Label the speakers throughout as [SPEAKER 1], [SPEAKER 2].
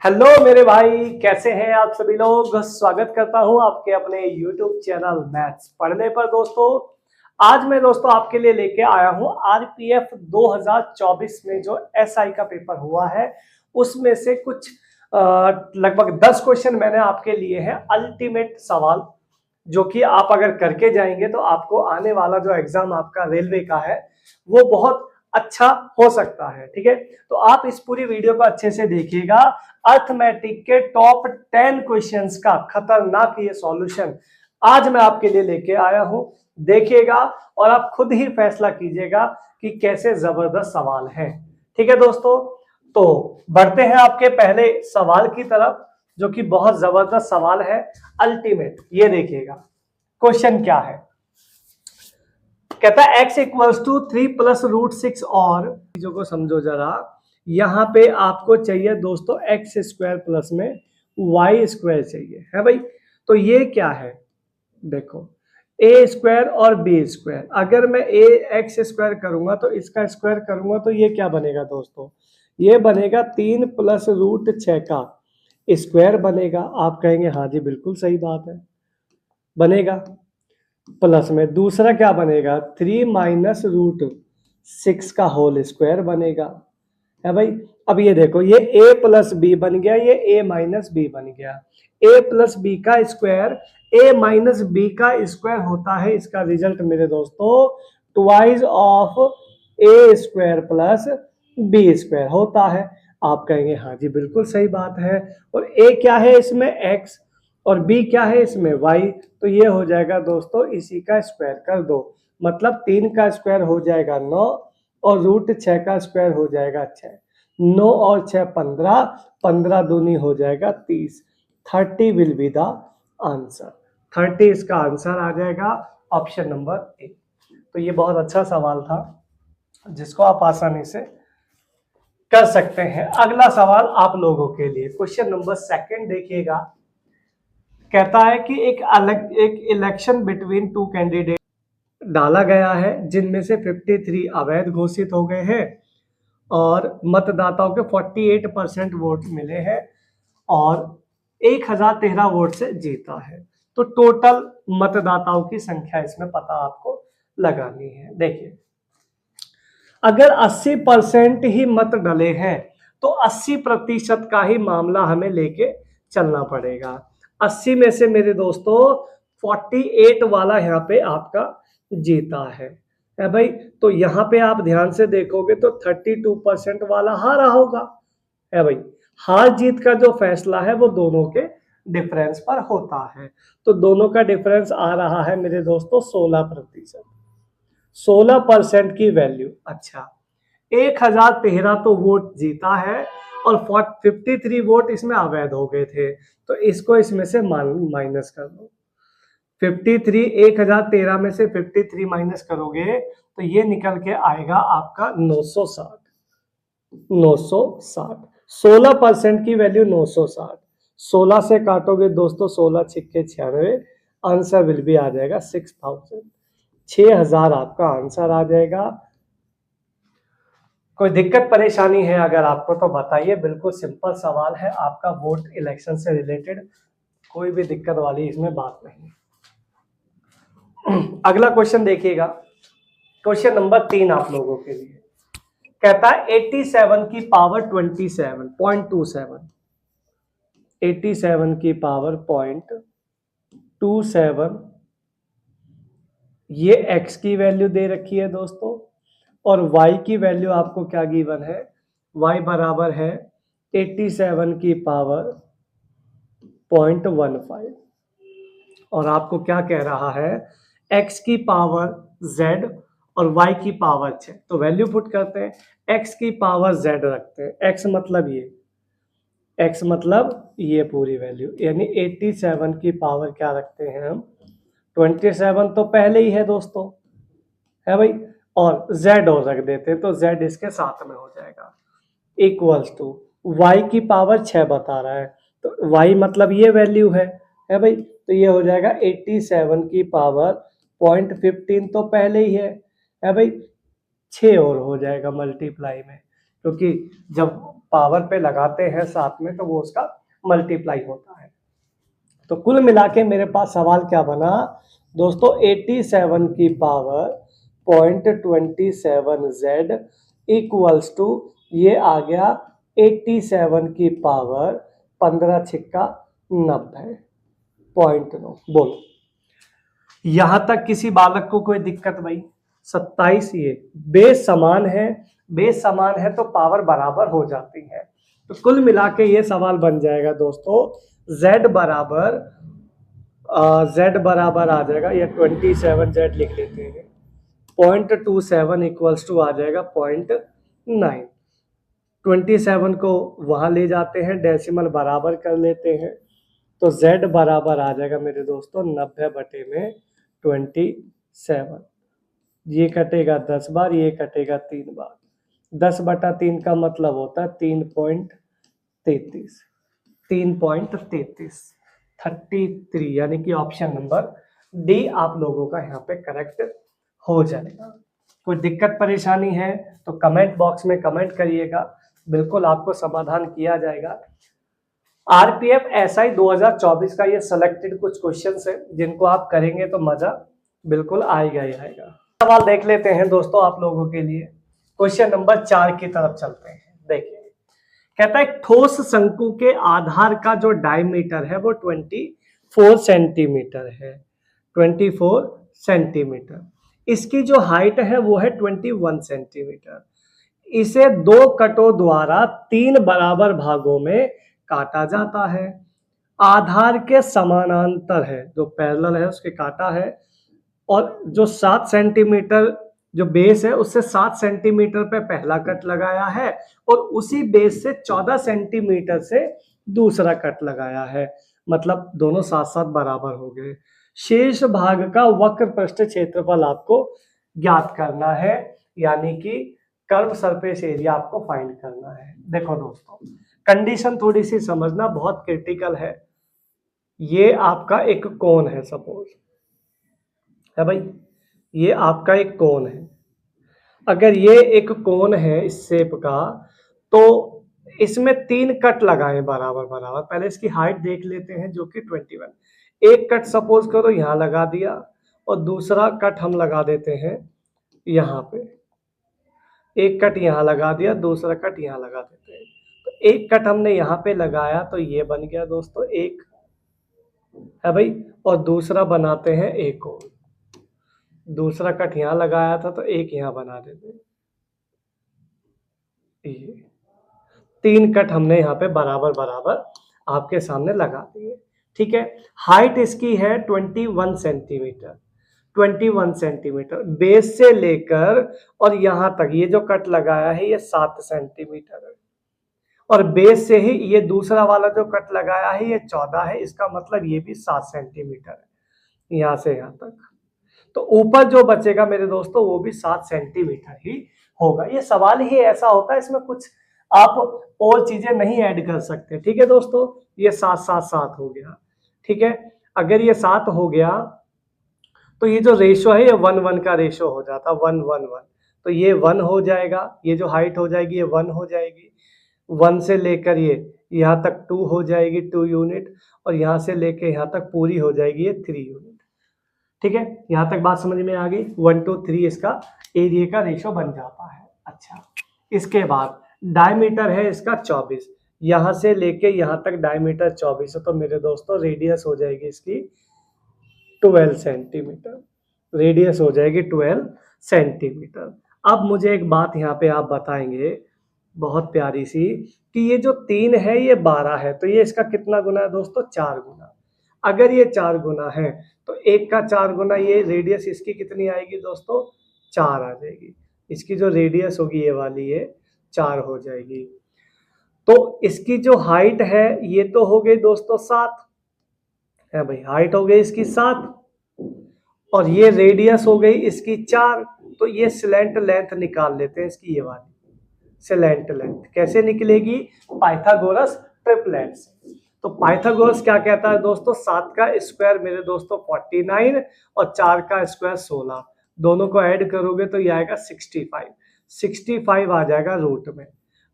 [SPEAKER 1] Hello मेरे भाई, कैसे हैं आप सभी लोग। स्वागत करता हूं आपके अपने YouTube चैनल मैथ्स पढ़ने पर। दोस्तों आज मैं आपके लिए लेके आया हूं आरपीएफ 2024 में जो एसआई का पेपर हुआ है उसमें से कुछ लगभग 10 क्वेश्चन मैंने आपके लिए हैं। अल्टीमेट सवाल जो कि आप अगर करके जाएंगे तो आपको आने वाला जो एग्जाम आपका रेलवे का है वो बहुत अच्छा हो सकता है। ठीक है, तो आप इस पूरी वीडियो को अच्छे से देखिएगा। अर्थमेटिक के टॉप 10 क्वेश्चंस का खतरनाक ये सॉल्यूशन आज मैं आपके लिए लेके आया हूं। देखिएगा और आप खुद ही फैसला कीजिएगा कि कैसे जबरदस्त सवाल है। ठीक है दोस्तों, तो बढ़ते हैं आपके पहले सवाल की तरफ जो कि बहुत जबरदस्त सवाल है। अल्टीमेट, ये देखिएगा क्वेश्चन क्या है। कहता है x equals to 3 plus root 6 और चीजों को समझो जरा। यहां पे आपको चाहिए दोस्तों एक्स स्क्वायर प्लस में वाई स्क्वायर चाहिए है भाई। तो ये क्या है, देखो ए स्क्वायर और बी स्क्वायर। अगर मैं ए एक्स स्क्वायर करूंगा तो इसका स्क्वायर करूंगा तो ये क्या बनेगा दोस्तों, ये बनेगा 3 प्लस रूट 6 का स्क्वायर बनेगा। आप कहेंगे हाँ जी बिल्कुल सही बात है, बनेगा। प्लस में दूसरा क्या बनेगा, 3 माइनस रूट 6 का होल स्क्वायर बनेगा है भाई। अब ये देखो, ये a प्लस बी बन गया, ये a माइनस बी बन गया। a प्लस बी का स्क्वायर a माइनस बी का स्क्वायर होता है। इसका रिजल्ट मेरे दोस्तों twice of a square plus B square होता है। आप कहेंगे हाँ जी बिल्कुल सही बात है। और a क्या है इसमें x और b क्या है इसमें y। तो ये हो जाएगा दोस्तों इसी का स्क्वायर कर दो, मतलब 3 का स्क्वायर हो जाएगा 9 और रूट 6 का स्क्वायर हो जाएगा 6। 9 और 6 15, 15 दूनी हो जाएगा 30। 30 विल बी द आंसर। 30 इसका आंसर आ जाएगा, ऑप्शन नंबर ए। तो ये बहुत अच्छा सवाल था जिसको आप आसानी से कर सकते हैं। अगला सवाल आप लोगों के लिए, क्वेश्चन नंबर सेकंड देखिएगा। कहता है कि एक इलेक्शन बिटवीन टू कैंडिडेट डाला गया है जिनमें से 53 अवैध घोषित हो गए हैं और मतदाताओं के 48% वोट मिले हैं और 1013 वोट से जीता है। तो टोटल मतदाताओं की संख्या इसमें पता आपको लगानी है। देखिए, अगर 80% ही मत डले हैं तो 80% का ही मामला हमें लेके चलना पड़ेगा। 80 में से मेरे दोस्तों 48 वाला यहाँ पे आपका जीता है भाई। तो यहाँ पे आप ध्यान से देखोगे तो 32% वाला हारा होगा है भाई। हार जीत का जो फैसला है वो दोनों के डिफरेंस पर होता है। तो दोनों का डिफरेंस आ रहा है मेरे दोस्तों 16%। 16% की वैल्यू। अच्छा, 1013 तो वोट जीता है और 53 वोट इसमें अवैध हो गए थे, तो इसको इसमें से माइनस कर दो। 53, 1013 में से 53 माइनस करोगे तो ये निकल के आएगा आपका 960। 960, 16% की वैल्यू 960। 16 से काटोगे दोस्तों 16 छिक्के 96, आंसर विल भी आ जाएगा 6000। 6000 आपका आंसर आ जाएगा। कोई दिक्कत परेशानी है अगर आपको तो बताइए, बिल्कुल सिंपल सवाल है आपका, वोट इलेक्शन से रिलेटेड, कोई भी दिक्कत वाली इसमें बात नहीं। अगला क्वेश्चन देखिएगा, क्वेश्चन नंबर 3 आप लोगों के लिए। कहता है 87 की पावर 27.27, 87 की पावर 0.27, ये x की वैल्यू दे रखी है दोस्तों और y की वैल्यू आपको क्या गिवन है, y बराबर है 87 की पावर 0.15 और आपको क्या कह रहा है, x की पावर z और y की पावर 6। तो वैल्यू पुट करते हैं, x की पावर z रखते हैं, x मतलब ये पूरी वैल्यू, यानी 87 की पावर क्या रखते हैं हम, 27 तो पहले ही है दोस्तों है भाई, और z और रख देते हैं तो z इसके साथ में हो जाएगा। इक्वल्स टू y की पावर 6 बता रहा है तो y मतलब ये वैल्यू है भाई। तो ये हो जाएगा 87 की पावर 0.15 तो पहले ही है भाई, 6 और हो जाएगा मल्टीप्लाई में, क्योंकि जब पावर पे लगाते हैं साथ में तो वो उसका मल्टीप्लाई होता है। तो कुल मिला के मेरे पास सवाल क्या बना दोस्तों, 87 की पावर 0.27z इक्वल्स टू, ये आ गया 87 की पावर 15 छिक्का 90.9। बोलो यहां तक किसी बालक को कोई दिक्कत भाई? 27, ये बेस समान है, बेस समान है तो पावर बराबर हो जाती है। तो कुल मिला के ये सवाल बन जाएगा दोस्तों, z बराबर आ जाएगा, या 27z लिख लेते हैं, 0.27 इक्वल्स टू आ जाएगा 0.9। 27 को वहां ले जाते हैं, डेसिमल बराबर कर लेते हैं, तो z बराबर आ जाएगा मेरे दोस्तों 90 बटे में 27। ये कटेगा 10 बार, ये कटेगा 3 बार। 10 बटा 3 का मतलब होता है 3.33, 33, यानी कि ऑप्शन नंबर डी आप लोगों का यहाँ पे करेक्ट हो जाएगा। कोई दिक्कत परेशानी है तो कमेंट बॉक्स में कमेंट करिएगा, बिल्कुल आपको समाधान किया जाएगा। आरपीएफ एसआई 2024 का ये सिलेक्टेड कुछ क्वेश्चंस है जिनको आप करेंगे तो मजा बिल्कुल आएगा ही आएगा। सवाल देख लेते हैं दोस्तों आप लोगों के लिए। क्वेश्चन नंबर 4 की तरफ चलते हैं। देखिए कहता है ठोस शंकु के आधार का जो डायमीटर है वो 24 सेंटीमीटर है, 24 सेंटीमीटर। इसकी जो हाइट है वो है 21 सेंटीमीटर। इसे दो कटों द्वारा 3 बराबर भागों में काटा जाता है। आधार के समानांतर है, जो पैरेलल है उसके काटा है, और जो 7 सेंटीमीटर जो बेस है उससे 7 सेंटीमीटर पे पहला कट लगाया है, और उसी बेस से 14 सेंटीमीटर से दूसरा कट लगाया है। मतलब दोनों साथ साथ बराबर हो गए। शेष भाग का वक्र पृष्ठ क्षेत्रफल आपको ज्ञात करना है, यानी कि कर्व सरफेस एरिया आपको फाइंड करना है। देखो दोस्तों कंडीशन थोड़ी सी समझना बहुत क्रिटिकल है। ये आपका एक कोण है, सपोज है भाई, ये आपका एक कोण है। अगर ये एक कोण है इस शेप का, तो इसमें 3 कट लगाएं बराबर बराबर। पहले इसकी हाइट देख लेते हैं जो कि 21। एक कट सपोज करो यहाँ लगा दिया, और दूसरा कट हम लगा देते हैं यहाँ पे। एक कट यहाँ लगा दिया, दूसरा कट यहाँ लगा देते हैं। तो एक कट हमने यहाँ पे लगाया तो ये बन गया दोस्तों एक, है भाई, और दूसरा बनाते हैं एक और। दूसरा कट यहाँ लगाया था तो एक यहाँ बना देते हैं। ये 3 कट हमने यहाँ पे बराबर बराबर आपके सामने लगा दिए। ठीक है, हाइट इसकी है 21 सेंटीमीटर। 21 सेंटीमीटर बेस से लेकर और यहाँ तक ये जो कट लगाया है ये 7 सेंटीमीटर है, और बेस से ही ये दूसरा वाला जो कट लगाया है ये 14 है। इसका मतलब ये भी 7 सेंटीमीटर है यहाँ से यहाँ तक। तो ऊपर जो बचेगा मेरे दोस्तों वो भी 7 सेंटीमीटर ही होगा। ये सवाल ही ऐसा होता है, इसमें कुछ आप और चीजें नहीं ऐड कर सकते। ठीक है दोस्तों, ये 7 हो गया। ठीक है, अगर ये 7 हो गया तो ये जो रेशो है ये 1:1 का रेशो हो जाता, 1:1:1। तो ये 1 हो जाएगा, ये जो हाइट हो जाएगी ये 1 हो जाएगी। 1 से लेकर ये यहाँ तक 2 हो जाएगी, 2 यूनिट, और यहाँ से लेकर यहाँ तक पूरी हो जाएगी ये 3 यूनिट। ठीक है, यहाँ तक बात समझ में आ गई। 1 to 3 इसका एरिया का रेशो बन जाता है। अच्छा, इसके बाद डायमीटर है इसका 24, यहाँ से लेके यहाँ तक डायमीटर 24 है, तो मेरे दोस्तों रेडियस हो जाएगी इसकी 12 सेंटीमीटर। रेडियस हो जाएगी 12 सेंटीमीटर। अब मुझे एक बात यहाँ पे आप बताएंगे बहुत प्यारी सी, कि ये जो 3 है ये 12 है, तो ये इसका कितना गुना है दोस्तों? 4 गुना। अगर ये 4 गुना है तो 1 का 4 गुना, ये रेडियस इसकी कितनी आएगी दोस्तों? 4 आ जाएगी। इसकी जो रेडियस होगी ये वाली, ये 4 हो जाएगी। तो इसकी जो हाइट है ये तो हो गई दोस्तों 7 है भाई, हाइट हो गई इसकी 7, और ये रेडियस हो गई इसकी 4। तो ये स्लैंट लेंथ निकाल लेते हैं इसकी, ये वाली स्लैंट लेंथ कैसे निकलेगी? पाइथागोरस ट्रिपलेट से। तो पाइथागोरस क्या कहता है दोस्तों? 7 का स्क्वायर मेरे दोस्तों 49, और 4 का स्क्वायर 16। दोनों को ऐड करोगे तो ये आएगा 65। 65 आ जाएगा रूट में।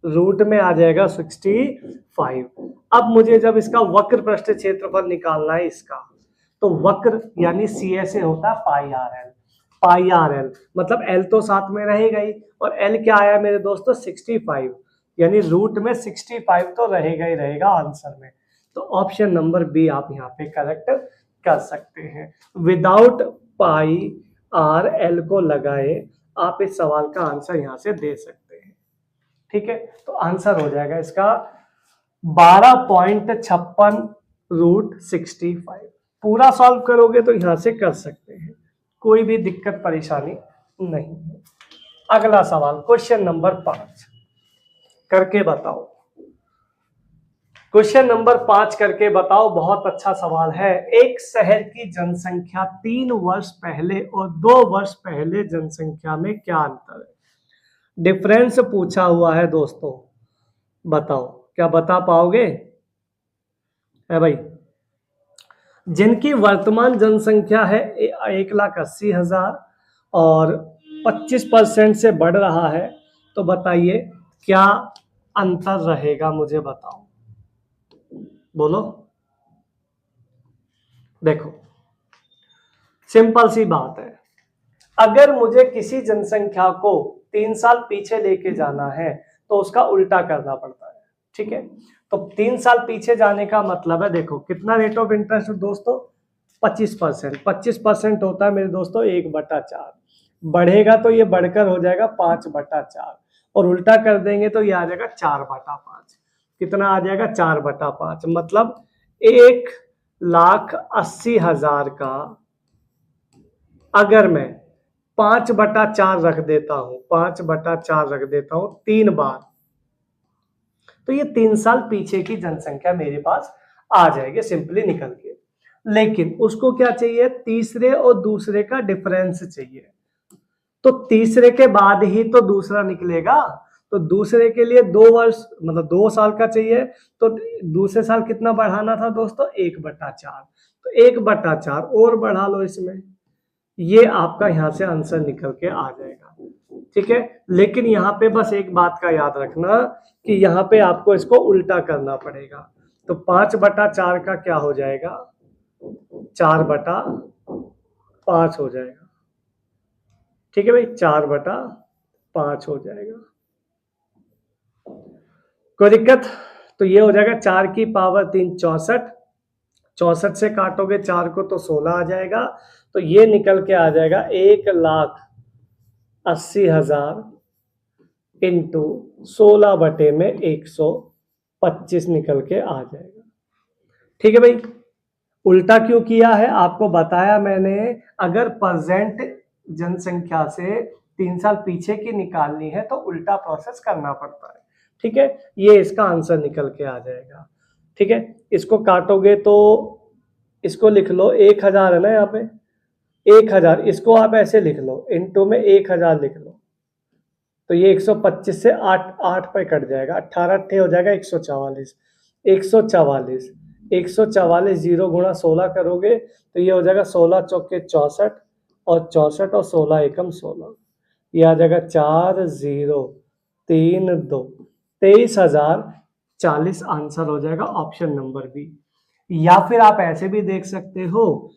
[SPEAKER 1] रूट में आ जाएगा 65। अब मुझे जब इसका वक्र पृष्ठ क्षेत्रफल निकालना है इसका, तो वक्र यानी सी से होता है पाई आर एल। पाई आर एल मतलब एल तो साथ में रहेगा ही, और एल क्या आया मेरे दोस्तों 65, यानी रूट में 65 तो रहेगा ही रहेगा आंसर में। तो ऑप्शन नंबर बी आप यहाँ पे करेक्ट कर सकते हैं। विदाउट पाई आर एल को लगाए आप इस सवाल का आंसर यहाँ से दे सकते हैं। ठीक है, तो आंसर हो जाएगा इसका 12.56 रूट 65। पूरा सॉल्व करोगे तो यहां से कर सकते हैं, कोई भी दिक्कत परेशानी नहीं है। अगला सवाल क्वेश्चन नंबर 5 करके बताओ। क्वेश्चन नंबर 5 करके बताओ, बहुत अच्छा सवाल है। एक शहर की जनसंख्या 3 वर्ष पहले और 2 वर्ष पहले जनसंख्या में क्या अंतर है? डिफरेंस पूछा हुआ है दोस्तों, बताओ क्या बता पाओगे? है भाई, जिनकी वर्तमान जनसंख्या है 1,80,000 और 25% से बढ़ रहा है, तो बताइए क्या अंतर रहेगा, मुझे बताओ, बोलो। देखो सिंपल सी बात है, अगर मुझे किसी जनसंख्या को 3 साल पीछे लेके जाना है तो उसका उल्टा करना पड़ता है। ठीक है, तो 3 साल पीछे जाने का मतलब है, देखो कितना रेट ऑफ इंटरेस्ट दोस्तों 25%। 25% होता है मेरे दोस्तों 1/4। बढ़ेगा तो ये बढ़कर हो जाएगा 5/4, और उल्टा कर देंगे तो ये आ जाएगा 4/5। कितना आ जाएगा 4/5, मतलब 1,80,000 का अगर मैं 5/4 रख देता हूं, 5/4 रख देता हूं 3 बार, तो ये 3 साल पीछे की जनसंख्या मेरे पास आ जाएगी सिंपली निकल के। लेकिन उसको क्या चाहिए, तीसरे और दूसरे का डिफरेंस चाहिए, तो तीसरे के बाद ही तो दूसरा निकलेगा। तो दूसरे के लिए 2 वर्ष मतलब 2 साल का चाहिए, तो दूसरे साल कितना बढ़ाना था दोस्तों 1/4, तो 1/4 और बढ़ा लो इसमें, ये आपका यहां से आंसर निकल के आ जाएगा। ठीक है, लेकिन यहाँ पे बस एक बात का याद रखना कि यहाँ पे आपको इसको उल्टा करना पड़ेगा। तो 5/4 का क्या हो जाएगा 4/5 हो जाएगा। ठीक है भाई, 4/5 हो जाएगा, कोई दिक्कत? तो ये हो जाएगा 4 की पावर 3 64, 64 से काटोगे 4 को तो 16 आ जाएगा, तो ये निकल के आ जाएगा 1,80,000 इंटू 16/125 निकल के आ जाएगा। ठीक है भाई, उल्टा क्यों किया है आपको बताया मैंने, अगर प्रेजेंट जनसंख्या से 3 साल पीछे की निकालनी है तो उल्टा प्रोसेस करना पड़ता है। ठीक है, ये इसका आंसर निकल के आ जाएगा। ठीक है, इसको काटोगे तो इसको लिख लो 1,000 है ना यहाँ पे 1,000, इसको आप ऐसे लिख लो इंटू में 1,000 लिख लो, तो ये 125 से 8 पे कट जाएगा, 18 हो जाएगा 144, 144, 144 0 गुणा 16 करोगे तो ये हो जाएगा 16 चौके 64, और 64 और 16 एकम 16, ये आ जाएगा 4032 23,040 आंसर हो जाएगा ऑप्शन नंबर बी। या फिर आप ऐसे भी देख सकते हो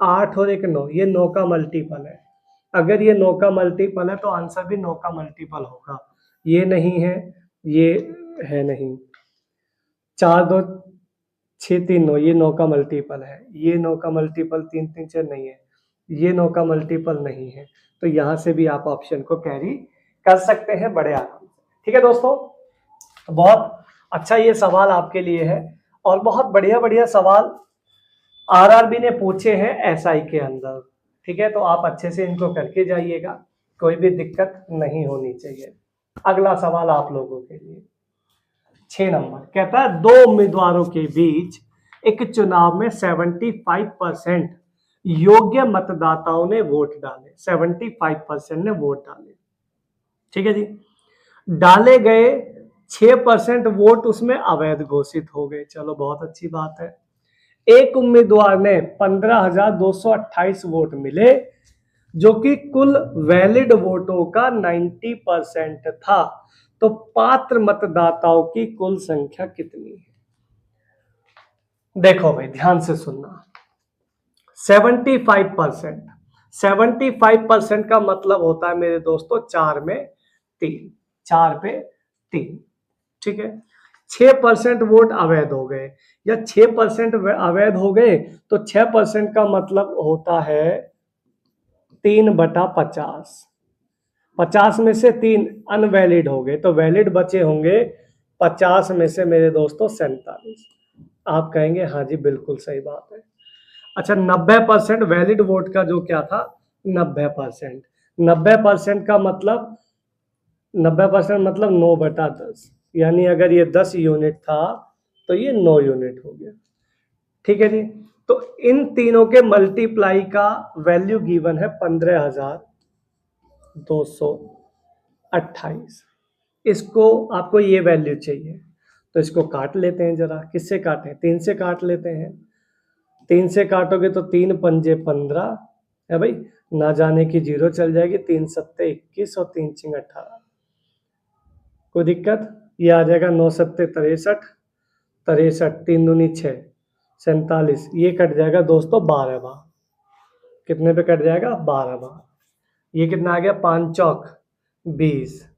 [SPEAKER 1] 8 और 1 9, ये 9 का मल्टीपल है, अगर ये 9 का मल्टीपल है तो आंसर भी 9 का मल्टीपल होगा, ये नहीं है, ये है नहीं, 4 2 6 3 9, ये 9 का मल्टीपल है, ये 9 का मल्टीपल 3 3 6 नहीं है, ये 9 का मल्टीपल नहीं है, तो यहां से भी आप ऑप्शन को कैरी कर सकते हैं बड़े आराम से। ठीक है दोस्तों, बहुत अच्छा ये सवाल आपके लिए है, और बहुत बढ़िया बढ़िया सवाल आरआरबी ने पूछे हैं एसआई के अंदर। ठीक है, तो आप अच्छे से इनको करके जाइएगा, कोई भी दिक्कत नहीं होनी चाहिए। अगला सवाल आप लोगों के लिए 6 नंबर कहता है, 2 उम्मीदवारों के बीच एक चुनाव में 75% योग्य मतदाताओं ने वोट डाले, 75% ने वोट डाले। ठीक है जी, डाले गए 6% वोट उसमें अवैध घोषित हो गए, चलो बहुत अच्छी बात है। एक उम्मीदवार ने 15,228 वोट मिले, जो कि कुल वैलिड वोटों का 90% था, तो पात्र मतदाताओं की कुल संख्या कितनी है? देखो भाई ध्यान से सुनना, 75%। 75% का मतलब होता है मेरे दोस्तों 4 में 3, 4 पे 3, ठीक है। 6% वोट अवैध हो गए, या 6% अवैध हो गए तो 6% का मतलब होता है 3/50। 50 में से 3 अनवैलिड हो गए, तो वैलिड बचे होंगे 50 में से मेरे दोस्तों 47। आप कहेंगे हाँ जी बिल्कुल सही बात है। अच्छा, 90% वैलिड वोट का जो क्या था, 90%। 90% का मतलब 90% मतलब 9/10, यानी अगर ये 10 यूनिट था तो ये 9 यूनिट हो गया, ठीक है जी। तो इन तीनों के मल्टीप्लाई का वैल्यू गिवन है 15,228। इसको आपको ये वैल्यू चाहिए, तो इसको काट लेते हैं जरा। किससे काटें? 3 से काट लेते हैं। 3 से काटोगे तो 3 पंजे 15 है भाई, ना जाने की जीरो चल जाएगी, 3 सत्ते 21 और 3 चिंग 18। कोई दिक्कत? ये आ जाएगा 9 सत्ते 63, 63 3 दूनी 6, 47, ये कट जाएगा दोस्तों 12 बार। कितने पे कट जाएगा? 12 बार। ये कितना आ गया? 5 चौक 20,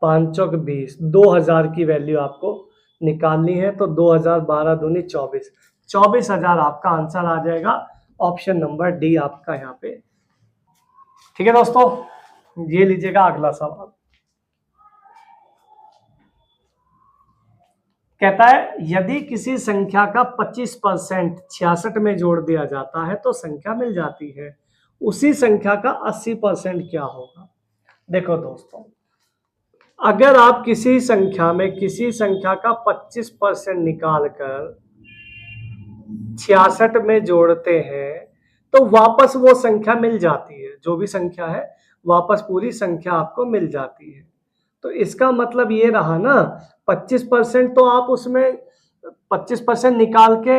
[SPEAKER 1] 5 चौक 20, 2000 की वैल्यू आपको निकालनी है, तो 2000 12 दूनी 24, 24,000 आपका आंसर आ जाएगा। ऑप्शन नंबर डी आपका यहाँ पे, ठीक है दोस्तों। ये लीजिएगा अगला सवाल। कहता है यदि किसी संख्या का 25% 66 में जोड़ दिया जाता है तो संख्या मिल जाती है, उसी संख्या का 80% क्या होगा? देखो दोस्तों, अगर आप किसी संख्या में किसी संख्या का 25% निकाल कर 66 में जोड़ते हैं तो वापस वो संख्या मिल जाती है, जो भी संख्या है वापस पूरी संख्या आपको मिल जाती है। तो इसका मतलब ये रहा ना, 25% तो आप उसमें 25% निकाल के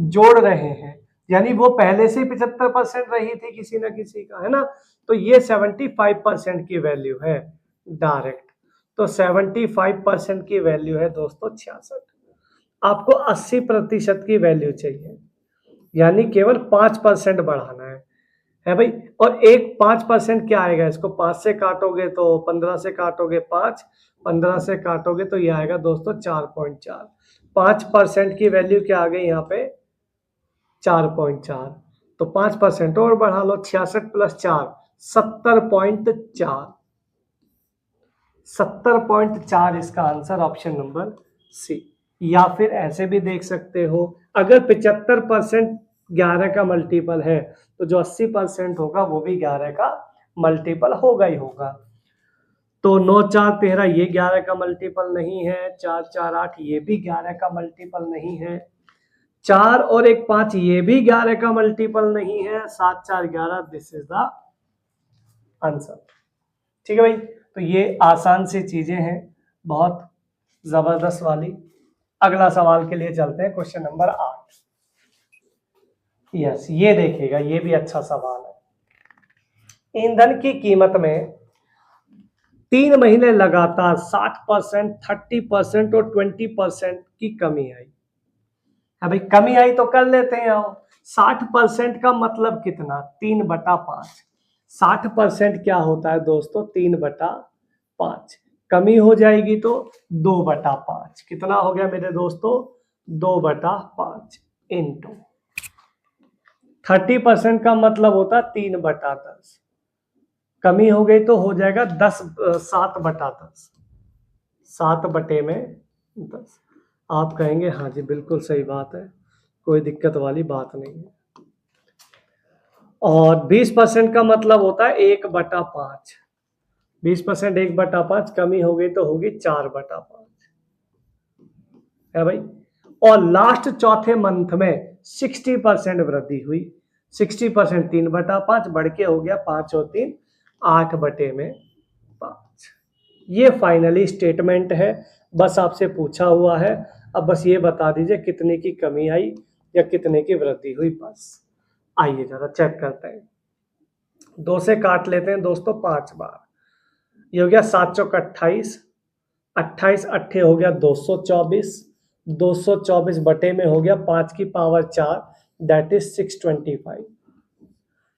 [SPEAKER 1] जोड़ रहे हैं, यानी वो पहले से 75% रही थी किसी ना किसी का, है ना। तो ये 75% की वैल्यू है डायरेक्ट। तो 75% की वैल्यू है दोस्तों 66। आपको 80% की वैल्यू चाहिए, यानी केवल 5% बढ़ाना है भाई। और एक 5% क्या आएगा? इसको 5 से काटोगे तो 15 से काटोगे 5, 15 से काटोगे तो ये आएगा दोस्तों 4.4। 5% की वैल्यू क्या आ गई यहाँ पे? 4.4। तो 5% और बढ़ा लो, 66 + 4 70.4, 70.4 इसका आंसर ऑप्शन नंबर सी। या फिर ऐसे भी देख सकते हो, अगर 75% 11 का मल्टीपल है तो जो 80% होगा वो भी 11 का मल्टीपल होगा ही होगा। तो 9 4 13 ये 11 का मल्टीपल नहीं है, 4 4 8 ये भी 11 का मल्टीपल नहीं है, 4 और 1 5 ये भी 11 का मल्टीपल नहीं है, 7 4 11 दिस इज द आंसर। ठीक है भाई, तो ये आसान सी चीजें हैं, बहुत जबरदस्त वाली। अगला सवाल के लिए चलते हैं, क्वेश्चन नंबर 8। यस, ये देखिएगा, ये भी अच्छा सवाल है। ईंधन की कीमत में 3 महीने लगातार 60%, 30% और 20% की कमी आई है भाई। कमी आई तो कर लेते हैं आओ। 60% का मतलब कितना? 3/5। 60% क्या होता है दोस्तों? 3/5। कमी हो जाएगी तो 2/5। कितना हो गया मेरे दोस्तों? 2/5 इंटू 30% का मतलब होता है 3/10। कमी हो गई तो हो जाएगा 7/10, 7/10। आप कहेंगे हाँ जी बिल्कुल सही बात है, कोई दिक्कत वाली बात नहीं है। और 20% का मतलब होता है 1/5। 20% 1/5, कमी हो गई तो होगी 4/5 है भाई। और लास्ट चौथे मंथ में 60% वृद्धि हुई। 60% 3/5 बढ़ के हो गया 5 और 3 8/5। ये फाइनली स्टेटमेंट है, बस आपसे पूछा हुआ है। अब बस ये बता दीजिए कितने की कमी आई या कितने की वृद्धि हुई, बस। आइए जरा चेक करते हैं। 2 से काट लेते हैं दोस्तों 5 बार। ये हो गया 7 चौक 28, 28 अट्ठे हो गया 224, 224 बटे में हो गया 5 की पावर 4, दैट इज 625,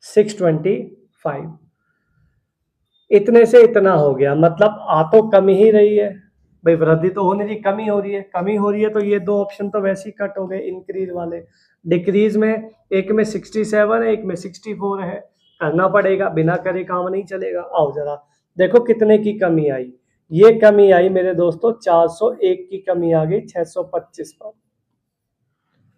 [SPEAKER 1] 625। इतने से इतना हो गया, मतलब आ तो कम ही रही है भाई, वृद्धि तो होने की, कमी हो रही है, कमी हो रही है, तो ये दो ऑप्शन तो वैसे ही कट हो गए इंक्रीज वाले। डिक्रीज में एक में 67 है, एक में 64 है, करना पड़ेगा, बिना करे काम नहीं चलेगा। आओ जरा देखो कितने की कमी आई, ये कमी आई मेरे दोस्तों 401 की कमी आ गई 625 पर,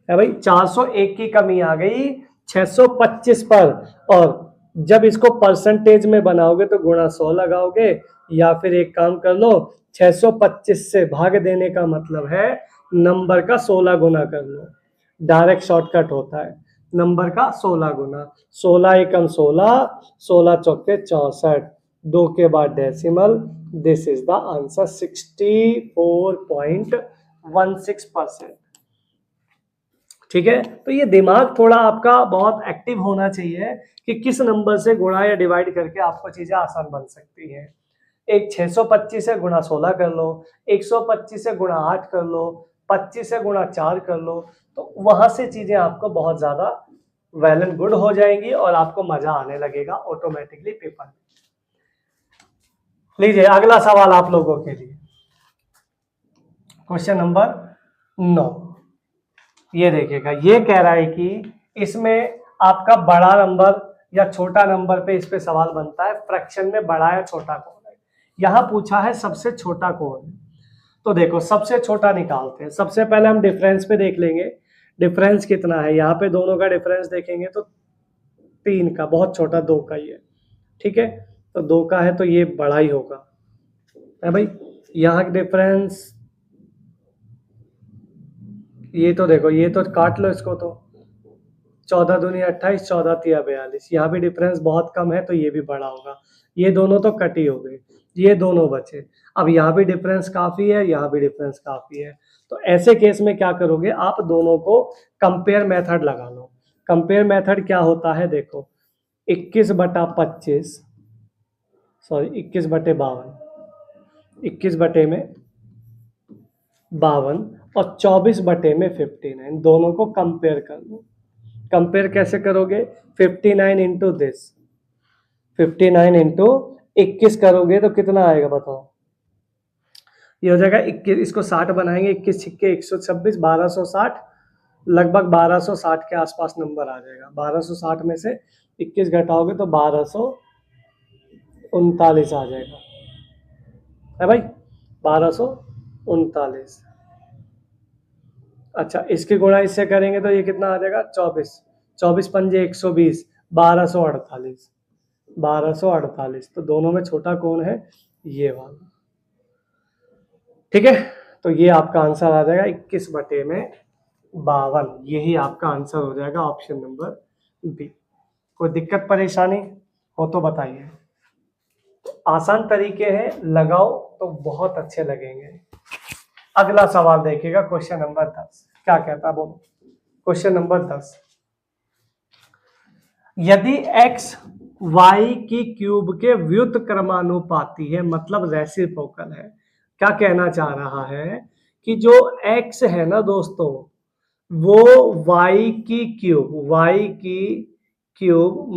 [SPEAKER 1] है भाई 401 की कमी आ गई 625 पर। और जब इसको परसेंटेज में बनाओगे तो गुणा 100 लगाओगे, या फिर एक काम कर लो 625 से भाग देने का मतलब है नंबर का 16 गुना कर लो, डायरेक्ट शॉर्टकट होता है, नंबर का 16 गुना, 16 एकम 16, 16 चौके 64, 2 के बाद decimal, this is the answer 64.16%। ठीक है, तो ये दिमाग थोड़ा आपका बहुत एक्टिव होना चाहिए कि किस नंबर से गुणा या डिवाइड करके आपको चीजें आसान बन सकती हैं। एक 625 से गुणा 16 कर लो, 125 से गुणा 8 कर लो, 25 से गुणा 4 कर लो, तो वहां से चीजें आपको बहुत ज्यादा वेल एंड गुड हो जाएंगी और आपको मजा आने लगेगा ऑटोमेटिकली पेपर में। लीजिए अगला सवाल आप लोगों के लिए, क्वेश्चन नंबर 9। ये देखिएगा, ये कह रहा है कि इसमें आपका बड़ा नंबर या छोटा नंबर पे इस पे सवाल बनता है, फ्रैक्शन में बड़ा या छोटा कौन है। यहां पूछा है सबसे छोटा कौन है, तो देखो सबसे छोटा निकालते हैं। सबसे पहले हम डिफरेंस पे देख लेंगे, डिफरेंस कितना है, यहाँ पे दोनों का डिफरेंस देखेंगे तो 3 का, बहुत छोटा 2 का ही है। ठीक है, तो 2 का है तो ये बड़ा ही होगा, है भाई। यहाँ डिफरेंस, ये तो देखो, ये तो काट लो इसको, तो 14 दूनी 28, 14 तिया 42, यहाँ भी डिफरेंस बहुत कम है तो ये भी बड़ा होगा। ये दोनों तो कटी हो गई, ये दोनों बचे। अब यहाँ भी डिफरेंस काफी है, यहाँ भी डिफरेंस काफी है, तो ऐसे केस में क्या करोगे आप, दोनों को कंपेयर मेथड लगा लो। कंपेयर मेथड क्या होता है, देखो 21 बटा 25, सॉरी 21 बटे 52, 21 बटे में 52 और 24 बटे में 59, दोनों को कंपेयर कर लो। कंपेयर कैसे करोगे, 59 इंटू दिस, 59 इंटू 21 करोगे तो कितना आएगा बताओ, ये हो जाएगा 21, इसको 60 बनाएंगे, 21 छिक्के 126, 1260, लगभग 1260 के आसपास नंबर आ जाएगा। 1260 में से 21 घटाओगे तो 1239 आ जाएगा, है भाई 1239। अच्छा, इसकी गुणा इससे करेंगे तो ये कितना आ जाएगा 24, 24 पंजे 120, 1248, 1248। तो दोनों में छोटा कौन है, ये वाला। ठीक है, तो ये आपका आंसर आ जाएगा 21 बटे में 52, यही आपका आंसर हो जाएगा ऑप्शन नंबर बी। कोई दिक्कत परेशानी हो तो बताइए। तो आसान तरीके हैं, लगाओ तो बहुत अच्छे लगेंगे। अगला सवाल देखिएगा, क्वेश्चन नंबर 10 क्या कहता है, बोलो क्वेश्चन नंबर 10। यदि x y की क्यूब के व्युत क्रमानुपाती है, मतलब रेसिप्रोकल है, क्या कहना चाह रहा है कि जो x है ना दोस्तों, वो y की क्यूब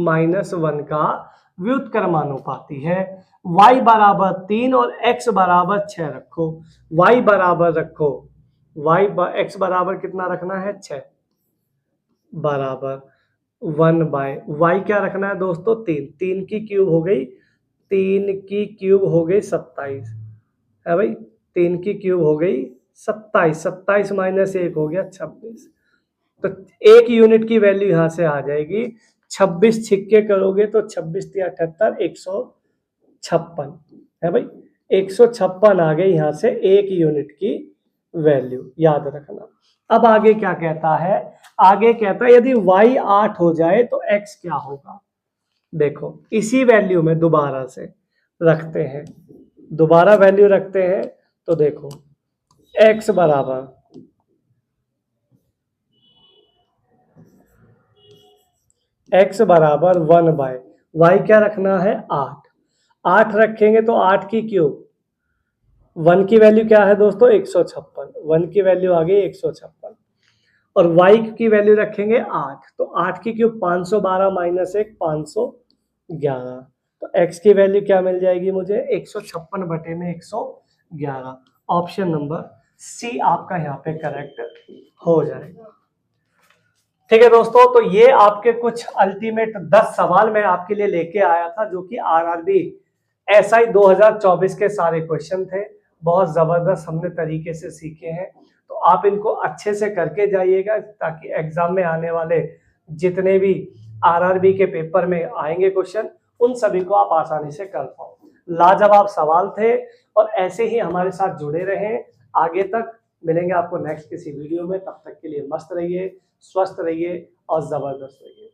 [SPEAKER 1] -1 का व्युत क्रमानुपाती है। y बराबर 3 और x बराबर 6 रखो, y बराबर रखो, x बराबर कितना रखना है 6, बराबर 1/y क्या रखना है दोस्तों 3, 3 की क्यूब हो गई, 3 की क्यूब हो गई 27, है भाई 3 की क्यूब हो गई 27, 27 माइनस 1 हो गया 26, तो 1 यूनिट की वैल्यू यहां से आ जाएगी 26, छिक्के करोगे तो 26 × 78, 156, है भाई 156 आ गई यहां से 1 यूनिट की वैल्यू, याद रखना। अब आगे क्या कहता है, आगे कहता है यदि y 8 हो जाए तो x क्या होगा। देखो इसी वैल्यू में दोबारा से रखते हैं, दोबारा वैल्यू रखते हैं, तो देखो x बराबर 1/y क्या रखना है 8, 8 रखेंगे तो 8 की क्यूब 1 की वैल्यू क्या है दोस्तों 156, 1 की वैल्यू आ गई 156 और y की वैल्यू रखेंगे 8, तो 8 की क्यूब 512 माइनस 1 511, तो x की वैल्यू क्या मिल जाएगी मुझे 156 बटे में 111। ऑप्शन नंबर सी आपका यहाँ पे करेक्ट हो जाएगा। ठीक है दोस्तों, तो ये आपके कुछ अल्टीमेट 10 सवाल मैं आपके लिए लेके आया था जो कि आरआरबी एसआई 2024 के सारे क्वेश्चन थे। बहुत जबरदस्त हमने तरीके से सीखे हैं, तो आप इनको अच्छे से करके जाइएगा ताकि एग्जाम में आने वाले जितने भी आरआरबी के पेपर में आएंगे क्वेश्चन उन सभी को आप आसानी से कर पाओ। लाजवाब सवाल थे और ऐसे ही हमारे साथ जुड़े रहें। आगे तक मिलेंगे आपको नेक्स्ट किसी वीडियो में, तब तक के लिए मस्त रहिए, स्वस्थ रहिए और जबरदस्त रहिए।